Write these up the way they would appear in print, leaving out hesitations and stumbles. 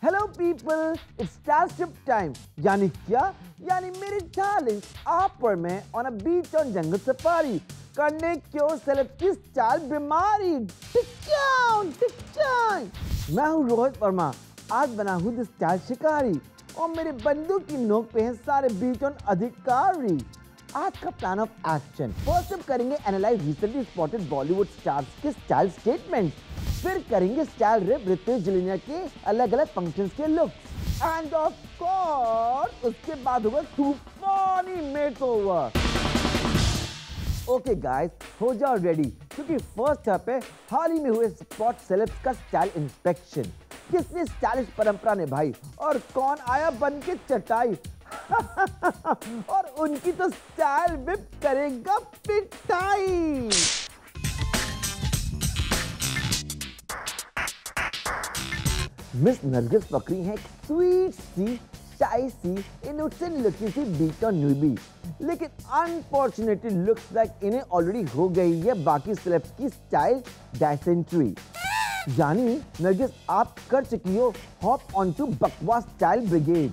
Hello people, it's starship time. यानी क्या? यानी मेरे डार्लिंग, आप और मैं on a beach on jungle safari करने क्यों सेलेब की स्टाइल बीमारी। मैं हूँ रोहित वर्मा, आज बना हूँ द स्टाइल शिकारी और मेरे बंदूक की नोक पे हैं सारे बीच ऑन अधिकारी। आज का प्लान ऑफ एक्शन, फर्स्ट हम करेंगे analyse recently spotted Bollywood stars के स्टाइल स्टेटमेंट, फिर करेंगे स्टाइल रिप रितेश जलीनिया के अलग अलग फंक्शंस के लुक्स एंड ऑफ कोर्स उसके बाद होगा तूफानी मेकओवर। ओके गाइस, हो जाओ रेडी क्योंकि फर्स्ट स्टेप है हाल ही में हुए स्पॉट सेलेब्स का स्टाइल इंस्पेक्शन। किसने स्टाइलिश परंपरा निभाई और कौन आया बन के चटाई और उनकी तो स्टाइल विप करेगा पिटाई। मिस नरगिस फकरी है स्वीट सी, शाई सी, इनोसेंट लुकिंग सी बीट और न्यूबी, लेकिन अनफॉर्चुनेटली लुक्स लाइक इन्हें ऑलरेडी हो गई है बाकी सेलेब्स की स्टाइल डायसेंट्री। यानी नरगिस, आप कर चुकी हो हॉप ऑन टू बकवास स्टाइल ब्रिगेड।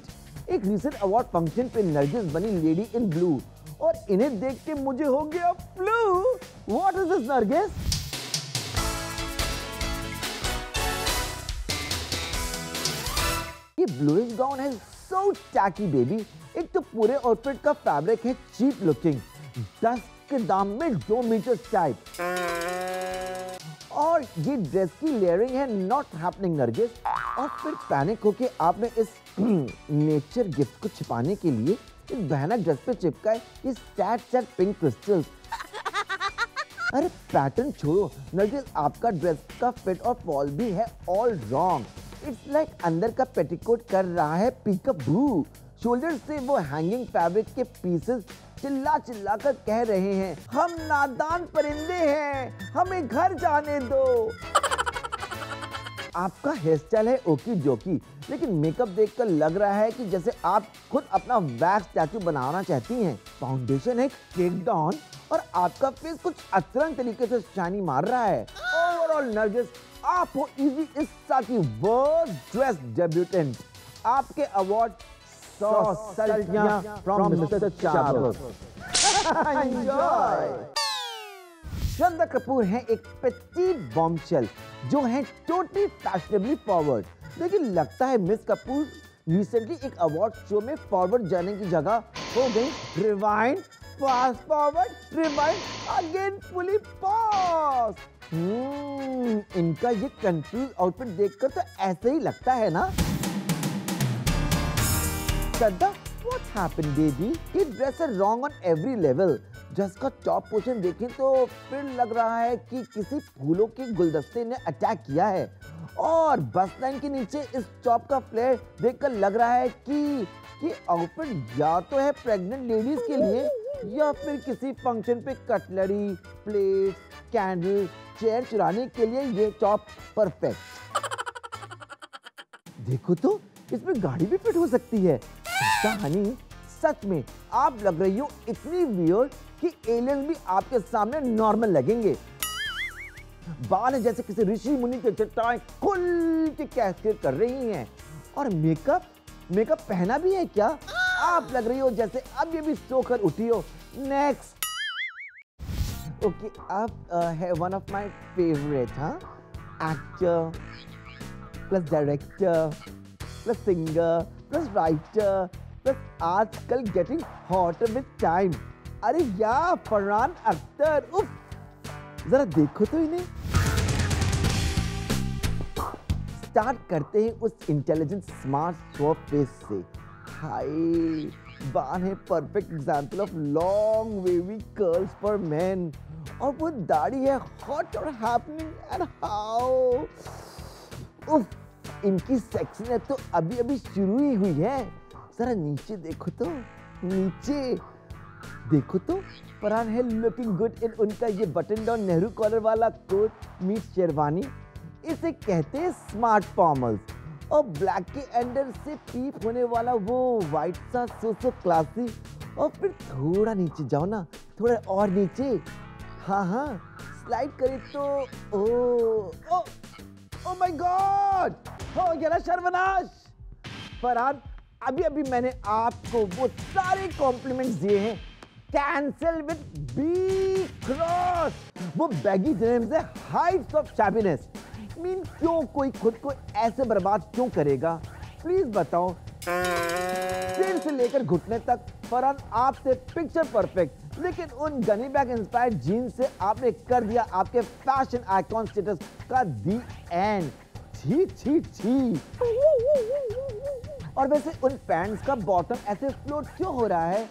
एक रिसेंट अवार्ड फंक्शन पे नरगिस बनी लेडी इन ब्लू और इन्हें देख के मुझे हो गया flu. What is this Nargis? ये ब्लूइश गाउन है सो टैकी बेबी। एक तो पूरे आउटफिट का फैब्रिक है चीप लुकिंग, 10 के दाम में 2 मीटर टाइप, और ये ड्रेस की लेयरिंग है नॉट हैपनिंग नरगिस। और फिर पैनिक होके आपने इस नेचर गिफ्ट को छिपाने के लिए इस भयानक ड्रेस पे चिपकाए ये सैड पिंक क्रिस्टल्स। अरे पैटर्न छोड़ो नरगिस, आपका ड्रेस का फिट और फॉल भी है ऑल रॉन्ग। इट्स लाइक अंदर का पेटीकोट कर रहा है पीकअबू। शोल्डर से वो हैंगिंग फैब्रिक के पीसेस चिल्ला चिल्ला कर कह रहे हैं, हम नादान परिंदे हैं, हमें घर जाने दो। आपका हेयर स्टाइल है ओकी जोकी, लेकिन मेकअप देखकर लग रहा है कि जैसे आप खुद अपना वैक्स टैटू बनाना चाहती हैं। फाउंडेशन है केक डाउन और आपका फेस कुछ अतरंग तरीके से शाइनी मार रहा है। ओवरऑल नरगिस, आप हो इजी इस्सा की वर्स्ट ड्रेस डेब्यूटेंट। आपके अवार्ड 100 सल्टियां from mister Charles. Enjoy. Shraddha Kapoor है एक पेटीट बॉम्बशेल जो है टोटली फैशनेबली फॉरवर्ड, लेकिन लगता है मिस कपूर रिसेंटली एक अवार्ड शो में फॉरवर्ड जाने की जगह हो गई rewind, fast forward, rewind, again fully pause. इनका ये कंफ्यूज आउटफिट देखकर तो ऐसे ही लगता है ना। श्रद्धा, what happened baby? ये ड्रेस है wrong on every level। Dress का टॉप पोर्शन देखें तो फिर लग रहा है कि किसी फूलों के गुलदस्ते ने अटैक किया है, और बस लाइन के नीचे इस टॉप का फ्लेयर देखकर लग रहा है कि आउटफिट या तो है प्रेग्नेंट लेडीज के लिए या फिर किसी फंक्शन पे कटलरी, प्लेट, कैंडल, चेयर चुराने के लिए ये टॉप परफेक्ट। देखो तो इसमें गाड़ी भी फिट हो सकती है। हनी, सच में आप लग रही हो इतनी वियर्ड कि एलियंस भी आपके सामने नॉर्मल लगेंगे। बाल है जैसे किसी ऋषि मुनि के चट्टानें खुल के कैस्केड कर रही हैं, और मेकअप पहना भी है क्या? आप लग रही हो जैसे अब ये भी सोकर उठी हो। नेक्स्ट। ओके, आप है वन ऑफ माय फेवरेट, हाँ, actor plus director plus singer plus writer plus आजकल गेटिंग हॉटर विद टाइम। अरे या फरहान अख्तर, उफ, जरा देखो तो इन्हें। स्टार्ट करते हैं उस इंटेलिजेंट स्मार्ट सॉफ्ट फेस से। हाय, बाल है perfect example of long wavy curls for main, और वो दाढ़ी है हॉट और हैपनिंग एंड हाउ। उफ, इनकी सेक्सीनेस तो अभी शुरू ही हुई है। जरा नीचे देखो तो, नीचे देखो तो। फरहान है लुकिंग गुड इन उनका ये बटन डाउन नेहरू कॉलर वाला कोट मीट शेरवानी। इसे कहते हैं स्मार्ट फॉर्मल्स, और ब्लैक के अंडर से पीप होने वाला वो वाइट सा सो क्लासी। और फिर थोड़ा नीचे जाओ ना, थोड़ा और नीचे, हाँ, स्लाइड करे तो ओ माय गॉड, हो गया ना सर्वनाश। फरहान, अभी अभी मैंने आपको वो सारे कॉम्प्लीमेंट्स दिए हैं कैंसल विद बी क्रॉस, वो बैगी डेनिम से हाइट्स ऑफ शैबीनेस। मीन क्यों कोई खुद को ऐसे बर्बाद क्यों करेगा? प्लीज बताओ। सिर से लेकर घुटने तक फरहान आपसे पिक्चर परफेक्ट, लेकिन उन गनी बैग इंस्पायर्ड जीन्स से आपने कर दिया आपके फैशन आइकॉन स्टेटस का दी एंड। छी छी छी। और वैसे उन पैंट्स का बॉटम ऐसे फ्लोट क्यों हो रहा है?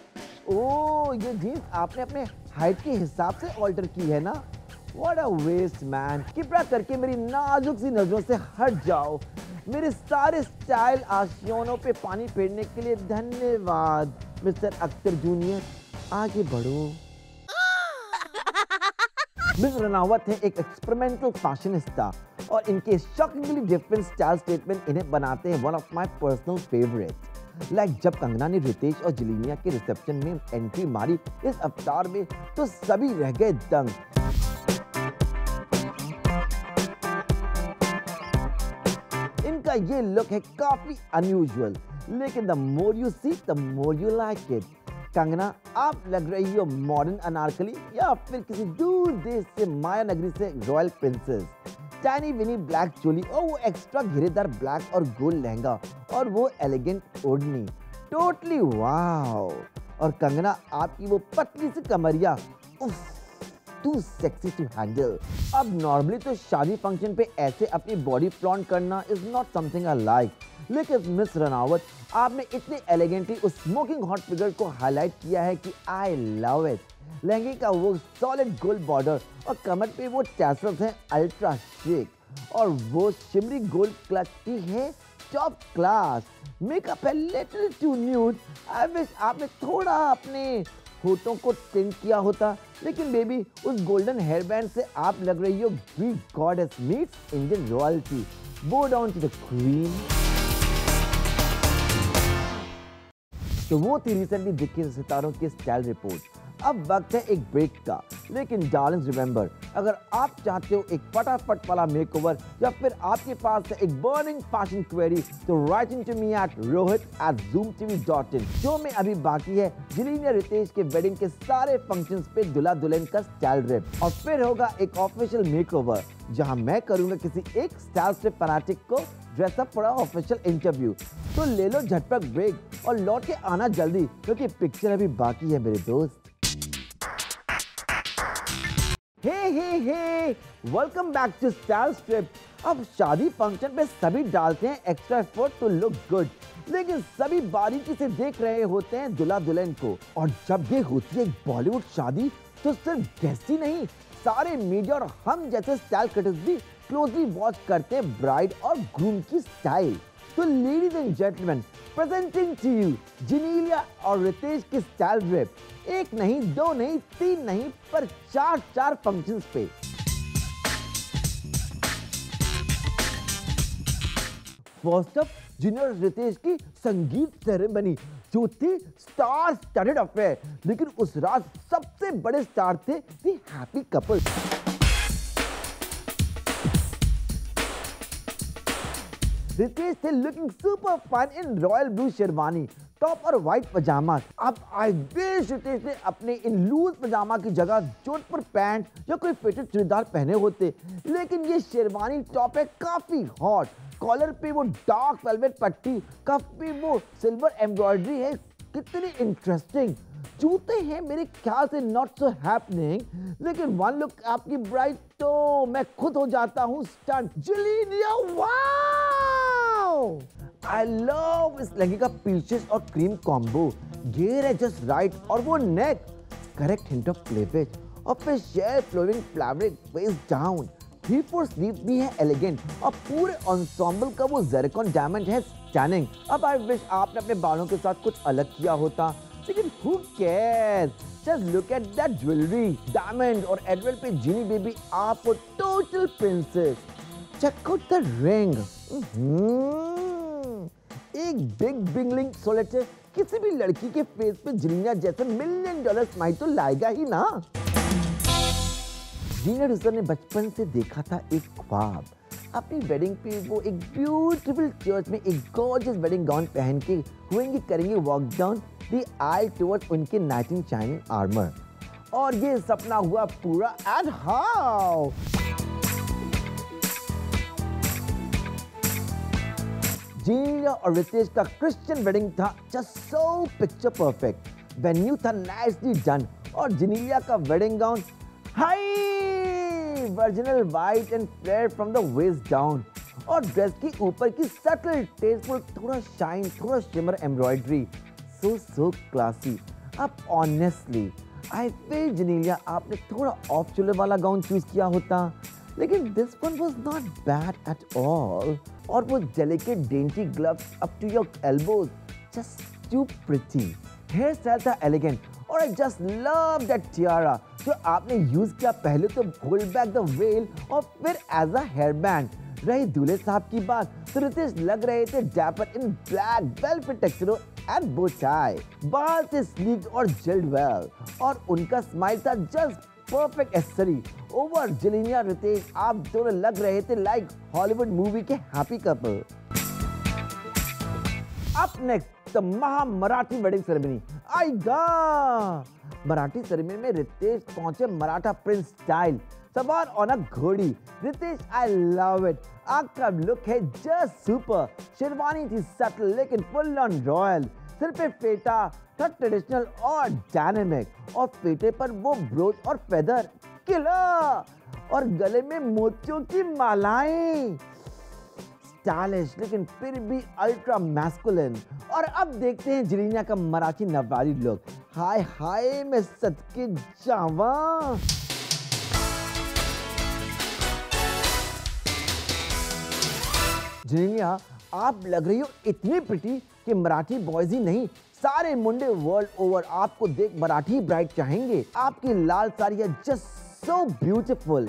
ओ, ये जीन्स आपने अपने हाइट के हिसाब से ऑल्टर की है ना? What a waste man। कृपया करके मेरी नाजुक सी नजरों से हट जाओ। मेरे सारे स्टाइल आशियानों पे पानी फेरने के लिए धन्यवाद मिस्टर अख्तर जूनियर। आगे बढ़ो। मिस रनावत है एक एक्सपेरिमेंटल फैशनिस्टा और इनके शॉकिंगली डिफरेंट स्टाइल स्टेटमेंट इन्हें बनाते हैं one of my personal favourite. Like जब कंगना ने रितेश और जिलीनिया के रिसेप्शन में एंट्री मारी इस अवतार में तो सभी रह गए दंग। इनका ये लुक है काफी अनयूजुअल, लेकिन the more you see the more you like it. Kangana, आप लग रही हो मॉडर्न अनारकली या फिर किसी दूर देश से माया नगरी से रॉयल प्रिंसेस। टाइनी विनी ब्लैक चोली और वो एक्स्ट्रा घेरेदार ब्लैक और गोल्ड लहंगा और वो एलिगेंट ओढ़नी, टोटली वाओ। और कंगना, आपकी वो पतली सी कमरिया, उफ, टू सेक्सी टू हैंडल। अब नॉर्मली तो शादी फंक्शन पे ऐसे अपनी बॉडी फ्लॉन्ट करना is not something I like, लेकिन मिस रनावत आपने इतने एलिगेंटली उस स्मोकिंग हॉट फिगर को हाईलाइट किया है कि आई लव इट। लहंगे का वो सॉलिड गोल्ड बॉर्डर और कमर पे वो टैसल्स हैं अल्ट्रा शिक और वो शिमरी गोल्ड क्लच की है टॉप क्लास। मेकअप है little too nude. I wish आपने थोड़ा अपने होठों को टिंट किया होता, लेकिन बेबी उस गोल्डन हेयर बैंड से आप लग रही हो Greek goddess meets Indian royalty. Bow down to the queen. तो वो थी रिसेंटली दिखे सितारों की स्टाइल रिपोर्ट। अब वक्त है एक ब्रेक का, लेकिन डार्लिंग्स रिमेंबर, अगर आप चाहते हो एक फटाफट वाला मेकओवर या फिर आपके पास है एक बर्निंग फैशन क्वेरी, तो write in to me at rohit@zoomtv.in। Show में अभी बाकी है जिलीनिया रितेश के वेडिंग के सारे फंक्शंस पे दुल्हा दुल्हन का स्टाइल रिप और फिर होगा एक ऑफिशियल मेकओवर जहां मैं करूंगा किसी एक स्टाइल स्ट्रिप फैनाटिक को ड्रेसअप फॉर ऑफिशियल इंटरव्यू। तो ले लो झटपट ब्रेक और लौट के आना जल्दी, क्योंकि पिक्चर अभी बाकी है मेरे दोस्त। Hey welcome back to style strip. अब शादी फंक्शन पे सभी डालते हैं extra effort to look good, लेकिन सभी बारीकी से देख रहे होते हैं दुल्हा दुल्हन को। और जब ये होती है एक बॉलीवुड शादी तो सिर्फ गेस्ट ही नहीं, सारे मीडिया और हम जैसे स्टाइल क्रिटिक्स भी क्लोजली वॉच करते हैं ब्राइड और ग्रूम की स्टाइल। तो ladies and gentleman, presenting to you Genelia और रितेश की स्टाइल रिप। एक नहीं, दो नहीं, तीन नहीं, पर चार फंक्शंस पे। फर्स्ट अप जूनियर रितेश की संगीत सेरेमनी जो थी स्टार स्टडेड अफेयर, लेकिन उस रात सबसे बड़े स्टार थे द हैप्पी कपल। रितेश थे looking super fine in royal blue sherwani, top और व्हाइट पजामा। अब आई विश रितेश ने अपने इन लूज पजामा की जगह जोधपुर पैंट या कोई फिटेड चूड़ीदार पहने होते, लेकिन ये शेरवानी टॉप है काफी हॉट। कॉलर पे वो डार्क वेलवेट पट्टी, कफ पे वो सिल्वर एम्ब्रॉयडरी है, कितनी इंटरेस्टिंग। जूते हैं मेरे ख्याल से नॉट सो हैपनिंग, लेकिन वन लुक आपकी ब्राइड तो मैं खुद हो जाता हूँ स्टंट। जिलीनिया, वाओ! आई लव इस लहंगे का पीचेस और क्रीम कॉम्बो। घेर है जस्ट राइट और वो neck, correct hint of cleavage और फिर sheer flowing fabric waist down. 3/4 sleeves भी है एलिगेंट और पूरे एंसेंबल का वो ज़ेरकॉन डायमंड है स्टनिंग। अब आई विश आपने अपने बालों के साथ कुछ अलग किया होता, लेकिन who cares? Just look at that jewelry, diamond और एडवर्ड पे जीनी बेबी आपको total princess. Check out the ring। एक बिग बिंगलिंग सोलेटर किसी भी लड़की के फेस पे जिलीनिया जैसे $1 मिलियन स्माइल तो लाएगा ही ना। जीनिया रिसर ने बचपन से देखा था एक ख्वाब, अपनी वेडिंग पे वो एक ब्यूटीफुल चर्च में एक गॉर्जियस वेडिंग गाउन पहन के करेंगे walk down the aisle towards उनके नाइट इन शाइनिंग आर्मर। और ये सपना हुआ पूरा एंड हाउ। जेनेलिया और रितेश का क्रिश्चियन वेडिंग था just so picture perfect. Venue था नाइसली डन और जेनेलिया का wedding gown high virginal white and flare from the waist down और ड्रेस की ऊपर की सटल टेस्टफुल थोड़ा शाइन थोड़ा शिमर एम्ब्रॉयडरी सो क्लासी। अब ऑनेस्टली आई फील जेनेलिया आपने थोड़ा ऑफ शोल्डर वाला गाउन चूज किया होता, लेकिन this one was not bad at all. और वो delicate dainty gloves up to your elbows just too pretty. Hair style था एलिगेंट और I just love that tiara जो आपने यूज किया। पहले तो होल्ड बैक द वेल और फिर एज अ हेयर बैंड। रही दूल्हे साहब की बात तो रितेश लग रहे थे dapper in black velvet tuxedo and bow tie. बाल थे स्लीक और जेल्ड वेल और उनका स्माइल था just perfect accessory. Over Genelia Riteish आप दोनों लग रहे थे लाइक हॉलीवुड मूवी के happy couple. Up next the Maha Marathi wedding ceremony आएगा। मराठी सेरेमनी में रितेश पहुंचे मराठा प्रिंस स्टाइल सवार ऑन अ घोड़ी। Riteish I love it. आपका लुक है जस्ट सुपर। शेरवानी थी सटल लेकिन फुल ऑन रॉयल। सिर पे फेटा था ट्रेडिशनल और डायनेमिक और फेटे पर वो ब्रोच और फेदर किलर और गले में मोतियों की मालाएं। स्टाइलिश लेकिन फिर भी अल्ट्रा मैस्कुलिन। और अब देखते हैं जेनेलिया का मराठी नववारी लुक। हाय हाय मैं सदके जावा। जेनेलिया आप लग रही हो इतनी प्रिटी कि मराठी बॉयज ही नहीं सारे मुंडे वर्ल्ड ओवर आपको देख मराठी ब्राइड चाहेंगे। आपकी लाल sari just so beautiful.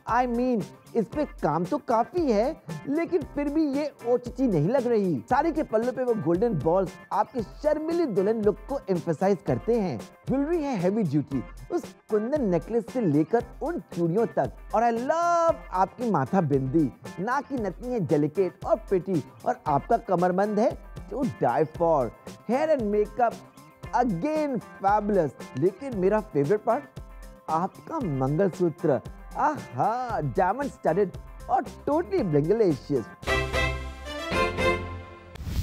I mean इस पे काम तो काफी है लेकिन फिर भी ये ओचिची नहीं लग रही। साड़ी के पल्लू पे वो गोल्डन बॉल्स आपकी शर्मीली दुल्हन लुक को एम्फसाइज करते हैं। ज्वेलरी है हेवी ड्यूटी उस कुंदन नेकलेस से लेकर उन चूड़ियों तक। और आई लव आपकी माथा बिंदी। नाक की नथनी है डेलिकेट और प्रिटी और आपका कमरबंद है to die for. Hair and makeup again fabulous. लेकिन मेरा फेवरेट पार्ट आपका मंगलसूत्र। आहा डायमंड स्टडेड और totally blinglicious.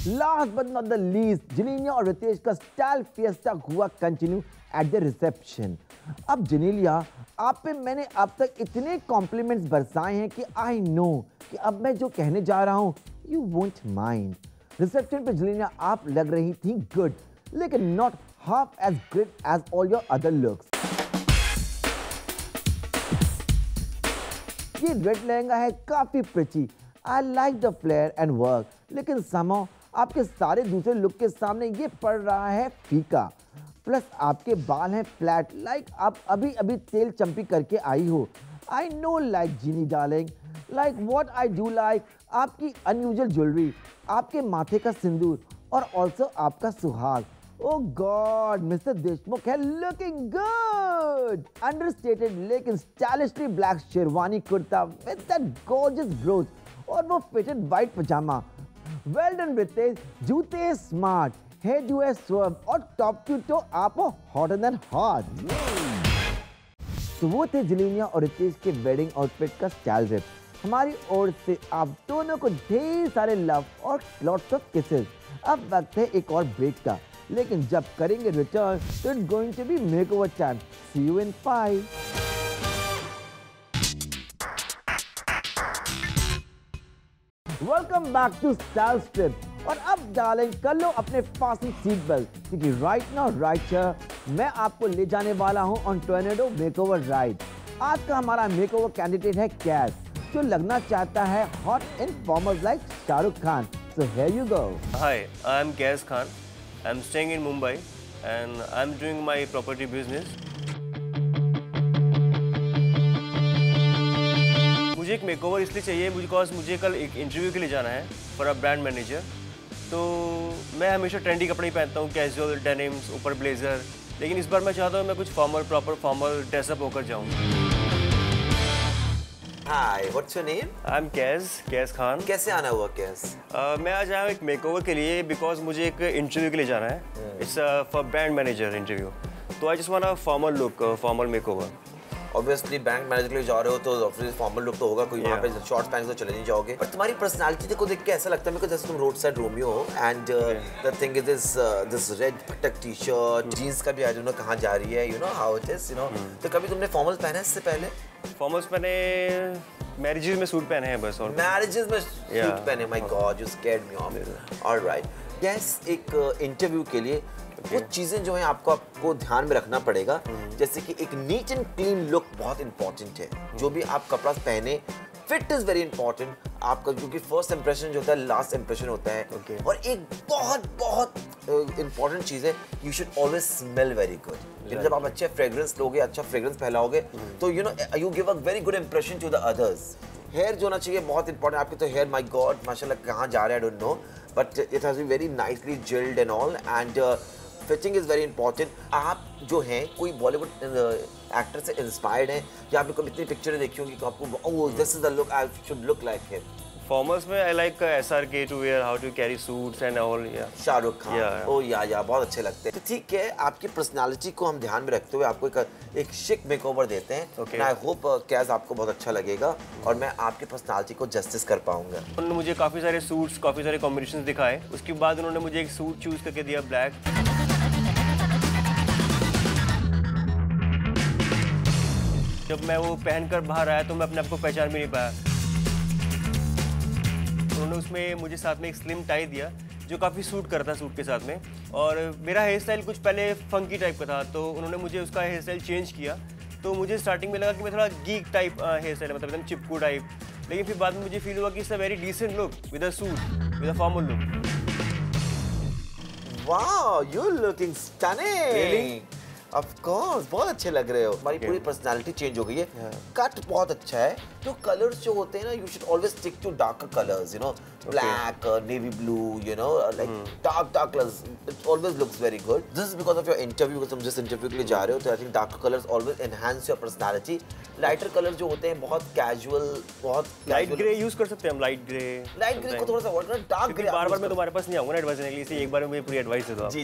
Last but not the least Genelia और रितेश का स्टाइल फिएस्टा हुआ कंटिन्यू एट द रिसेप्शन। अब जेनेलिया आप पे मैंने अब तक इतने कॉम्प्लीमेंट्स बरसाए हैं कि आई नो कि अब मैं जो कहने जा रहा हूं यू वोंट माइंड। रिसेप्शन पे जेनेलिया आप लग रही थी गुड लेकिन not half as great as all your other looks. ये रेड लहंगा है काफी pretty. I like the flare and work लेकिन समहाउ आपके सारे दूसरे लुक के सामने ये पड़ रहा है फीका। प्लस आपके बाल हैं फ्लैट लाइक आप अभी अभी तेल चंपी करके आई हो। I know like Genie darling like what I do like आपकी अनयूजुअल ज्वेलरी आपके माथे का सिंदूर और ऑल्सो आपका सुहाग। Oh God, Mr. Deshmukh है looking good. Understated लेकिन stylishly black sherwani kurta with that gorgeous brooch और वो fitted white pajama. Well done Ritesh. जूते smart, hairdo है swerve और top to toe आप हो hotter than hot. तो वो थे जेनेलिया और रितेश के वेडिंग आउटफिट का स्टाइल रिप। हमारी ओर से आप दोनों को ढेर सारे लव और लॉट्स ऑफ किसेस। अब वक्त है एक और ब्रेक का लेकिन जब करेंगे रिटर्न तो it's going to be makeover time. See you in 5। Welcome back to style Strip. और अब डार्लिंग कर लो अपने फास्टन सीट बेल्ट क्योंकि राइट नाउ राइट हियर मैं आपको ले जाने वाला हूं ऑन टॉर्नेडो मेकओवर राइड। आज का हमारा मेकओवर कैंडिडेट है कैश जो लगना चाहता है hot in formers like Shahrukh Khan. So here you go. Hi, I am cash Khan. I'm staying in Mumbai and I'm doing my property business. मुझे एक मेकओवर इसलिए चाहिए बिकॉज मुझे कल एक इंटरव्यू के लिए जाना है फॉर अ ब्रांड मैनेजर। तो मैं हमेशा ट्रेंडी कपड़े ही पहनता हूँ, कैजुअल डेनिम्स ऊपर ब्लेजर, लेकिन इस बार मैं चाहता हूँ मैं कुछ फॉर्मल प्रॉपर फॉर्मल ड्रेसअप होकर जाऊँ। Hi, what's your name? I'm Kez Khan. कैसे आना हुआ Kez? मैं आज आया हूँ एक मेकओवर के लिए बिकॉज मुझे एक इंटरव्यू के लिए जाना है। It's for brand manager interview. तो I just want a formal look, formal makeover. Obviously bank manager के लिए जा रहे हो तो ऑब्वियसली फॉर्मल लुक तो होगा, कोई वहाँ पे शॉर्ट्स पहन के तो चले नहीं जाओगे। पर तुम्हारी पर्सनालिटी को देख के ऐसा लगता है मेरे को जैसे तुम रोड साइड रोमियो हो। And the thing is this red फटक टी शर्ट, जीन्स का भी आई डोंट नो कहाँ जा रही है, you know how it is, you know. तो कभी तुमने फॉर्मल पहना है इससे पहले? फॉर्मल्स मैंने मैरिजेस में सूट पहने हैं बस। और मैरिजेस में सूट पहने? My God, you scared me of. Alright, yes, एक इंटरव्यू के लिए कुछ चीजें जो हैं आपको ध्यान में रखना पड़ेगा। जैसे कि एक नीट एंड क्लीन लुक बहुत इंपॉर्टेंट है। जो भी आप कपड़ा पहने, फिट इज वेरी इंपॉर्टेंट आपका, क्योंकि फर्स्ट इंप्रेशन जो होता है लास्ट इंप्रेशन होता है। और एक बहुत बहुत इंपॉर्टेंट चीज है, you should always smell very good. जब आप अच्छे फ्रेग्रेंस लोगे, अच्छा फ्रेग्रेंस फैलाओगे, तो you know you give a very good impression to the others. Hair जो होना चाहिए बहुत इंपॉर्टेंट। आपके तो हेयर, माय गॉड माशाल्लाह, कहाँ जा रहा है I don't know, but it has been very nicely gelled and all, and fitting is very important. आप जो हैं कोई बॉलीवुड एक्टर से इंस्पायर्ड हैं, या आपने कभी इतनी पिक्चरें देखी होंगी कि आपको oh this is the look I should look like him? Formals में I like SRK to wear how to carry suits and all. Shahrukh Khan, oh yeah बहुत अच्छे लगते हैं। तो ठीक है, आपकी पर्सनालिटी को हम ध्यान में रखते हुए आपको एक शिक मेकओवर देते हैं। आई होप कैज आपको बहुत अच्छा लगेगा और मैं आपकी पर्सनालिटी को जस्टिस कर पाऊंगा। उन्होंने मुझे काफ़ी सारे सूट्स, काफ़ी सारे कॉम्बिनेशन दिखाए। उसके बाद उन्होंने मुझे एक सूट चूज करके दिया ब्लैक। जब मैं वो पहनकर बाहर आया तो मैं अपने आप को पहचान भी नहीं पाया। उन्होंने उसमें मुझे साथ में एक स्लिम टाई दिया जो काफ़ी सूट करता है सूट के साथ में। और मेरा हेयर स्टाइल कुछ पहले फंकी टाइप का था, तो उन्होंने मुझे उसका हेयर स्टाइल चेंज किया। तो मुझे स्टार्टिंग में लगा कि मैं थोड़ा गीक टाइप हेयर स्टाइल, मतलब एकदम चिपकू टाइप। लेकिन फिर बाद में मुझे फील हुआ कि it's a very decent look with a suit, with a formal look. Wow, you are looking stunning. Really? Of course, बहुत अच्छे लग रहे हो। हमारी पूरी पर्सनालिटी चेंज हो गई है। कट बहुत अच्छा है। तो कलर्स जो होते हैं ना, you should always stick to darker colours, you know, black, navy blue, you know, like dark colours. It always looks very good. This is because of your interview. तुम जिस इंटरव्यू के लिए जा रहे हो, तो I think darker colours always enhance your personality. Lighter colour जो होते हैं बहुत कैजुअल, बहुत लाइट ग्रे यूज कर सकते हैं हम। लाइट ग्रे को थोड़ा सा अवॉइड करना। डार्क ग्रे बार-बार मैं तुम्हारे पास नहीं आऊंगा ना एडवाइस देने के लिए, एक बार में मुझे पूरी एडवाइस दे दो। जी,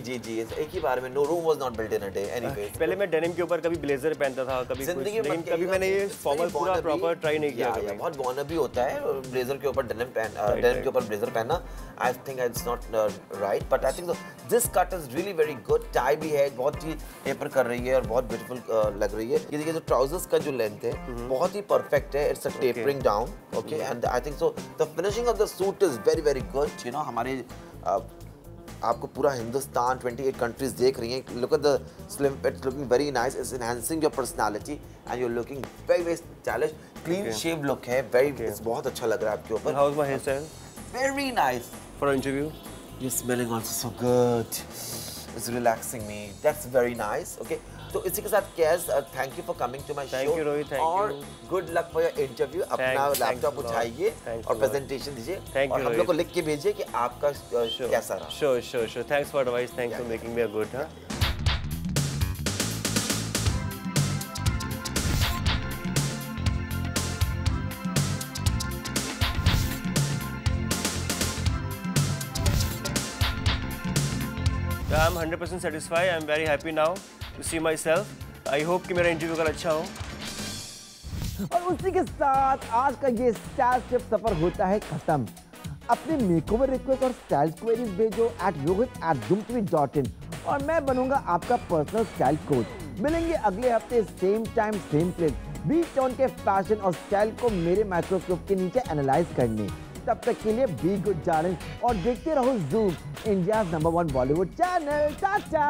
एक ही बार में। No Rome was not built in a day. Anyway, पहले मैं डेनिम के ऊपर कभी ब्लेजर पहनता था, कभी कुछ, लेकिन कभी मैंने ये फॉर्मल पूरा प्रॉपर ट्राई नहीं किया। बहुत वॉनबी होता है ब्लेजर के ऊपर डेनिम के ऊपर ब्लेजर पहनना। I think it's not right, but I think this cut is really very good. Tie भी है, बहुत ही टेपर कर रही है और बहुत ब्यूटीफुल लग रही है। ये देखिए, जो ट्राउजर्स का जो लेंथ है बहुत ही परफेक्ट है। It's a tapering down, okay, and I think so the finishing of the suit is very very good. You know, हमारे आपको पूरा हिंदुस्तान 28 कंट्रीज देख रही हैं। Look at the slim, it's looking very nice. It's enhancing your personality and you are looking very very stylish. Clean shave look है, very, it's बहुत अच्छा लग रहा है आपके ऊपर। How is my hair style? Very nice for interview. You're smelling also so good. It's relaxing me. That's very nice. Okay. तो इसी के साथ Kez, thank you for coming to my show. Thank you Rohit, thank you. और good luck for your interview. अपना laptop उठाइए और presentation दीजिए और हम लोग को लिख के भेजिए कि आपका कैसा रहा। Sure. Thanks for advice. Thanks for making me a good, huh? I'm 100% satisfied. I'm very happy now to see myself. I hope कि मेरा इंटरव्यू कल अच्छा हो। और उसी के साथ आज का ये स्टाइल स्टेप सफर होता है खत्म। अपने मेकओवर रिक्वेस्ट और स्टाइल क्वेरीज भेजो @rohit@zoomtv.in और मैं बनूंगा आपका पर्सनल स्टाइल कोच। मिलेंगे अगले हफ्ते सेम टाइम सेम प्लेस। बीच टाउन के फैशन और स्टाइल को मेरे माइक्रोस्कोप के नीचे एनालाइज करने। तब तक के लिए बी गुड डार्लिंग और देखते रहो zoom, India number 1 Bollywood channel. Tata.